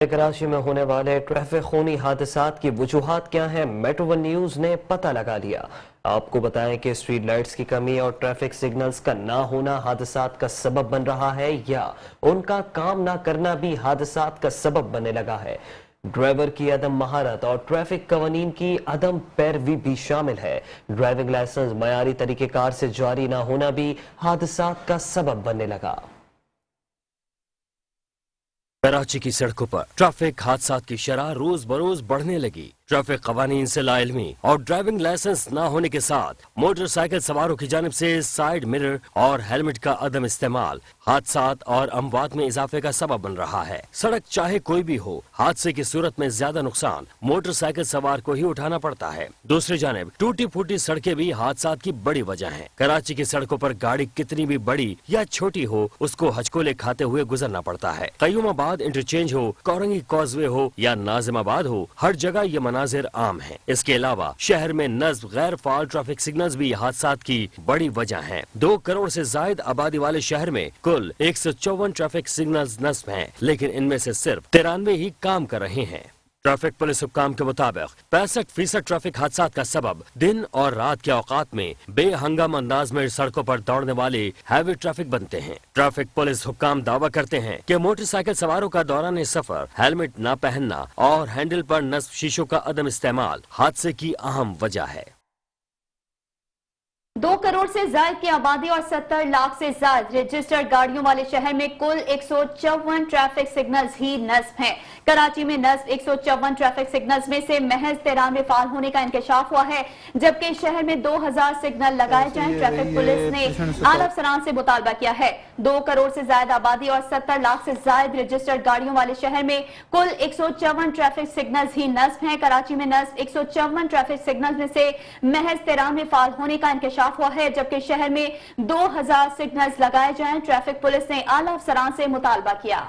کراچی میں ہونے والے ٹریفک خونی حادثات کی وجوہات کیا ہیں؟ میٹرو ون نیوز نے پتہ لگا لیا۔ آپ کو بتائیں کہ اسٹریٹ لائٹس کی کمی اور ٹریفک سگنلز کا نہ ہونا حادثات کا سبب بن رہا ہے یا ان کا کام نہ کرنا بھی حادثات کا سبب بننے لگا ہے۔ ڈرائیور کی عدم مہارت اور ٹریفک قوانین کی عدم پیروی بھی شامل ہے۔ ڈرائیونگ لائسنس معیاری طریقہ کار سے جاری نہ ہونا بھی حادثات کا سبب بننے لگا۔ کراچی کی سڑکوں پر ٹریفک حادثات کی شرح روز بروز بڑھنے لگی۔ ٹریفک قوانین سے لا علمی اور ڈرائیونگ لائسنس نہ ہونے کے ساتھ موٹر سائیکل سواروں کی جانب سے سائیڈ مرر اور ہیلمٹ کا عدم استعمال حادثات اور اموات میں اضافے کا سبب بن رہا ہے۔ سڑک چاہے کوئی بھی ہو، حادثے کی صورت میں زیادہ نقصان موٹر سائیکل سوار کو ہی اٹھانا پڑتا ہے۔ دوسری جانب ٹوٹی پھوٹی سڑکیں بھی حادثات کی بڑی وجہ ہیں۔ کراچی کی سڑکوں پر گاڑی کتنی بھی بڑی یا چھوٹی ہو، اس کو ہچکولے کھاتے ہوئے گزرنا پڑتا ہے۔ قیوم آباد انٹرچینج ہو، کورنگی کازوے ہو یا ناظم آباد ہو، ہر جگہ یہ مناظر عام ہیں۔ اس کے علاوہ شہر میں نصب غیر فعال ٹریفک سگنلز بھی حادثات کی بڑی وجہ ہیں۔ 2 کروڑ سے زائد آبادی والے شہر میں کل 154 ٹریفک سگنلز نصب ہیں، لیکن ان میں سے صرف 93 ہی کام کر رہے ہیں۔ ٹریفک پولیس حکام کے مطابق 65% ٹریفک حادثات کا سبب دن اور رات کے اوقات میں بے ہنگام انداز میں سڑکوں پر دوڑنے والے ہیوی ٹریفک بنتے ہیں۔ ٹریفک پولیس حکام دعویٰ کرتے ہیں کہ موٹر سائیکل سواروں کا دوران سفر ہیلمٹ نہ پہننا اور ہینڈل پر نصب شیشوں کا عدم استعمال حادثے کی اہم وجہ ہے۔ 2 کروڑ سے زائد کی آبادی اور 70 لاکھ سے زائد رجسٹرڈ گاڑیوں والے شہر میں کل 154 ٹریفک سگنلز ہی نصب ہیں۔ کراچی میں نصب 154 ٹریفک سگنلز میں سے محض 93 فعال ہونے کا انکشاف ہوا ہے، جبکہ شہر میں 2000 سگنل لگائے جائیں۔ ٹریفک پولیس نے اعلی افسران سے مطالبہ کیا ہے۔ 2 کروڑ سے زائد آبادی اور 70 لاکھ سے زائد رجسٹرڈ گاڑیوں والے شہر میں کل 154 ٹریفک سگنلز ہی نصب ہیں۔ کراچی میں نصب 154 ٹریفک سگنلز میں سے محض 93 فعال ہونے کا انکشاف ہوا ہے، جبکہ شہر میں 2000 سگنلز لگائے جائیں۔ ٹریفک پولیس نے اعلی افسران سے مطالبہ کیا۔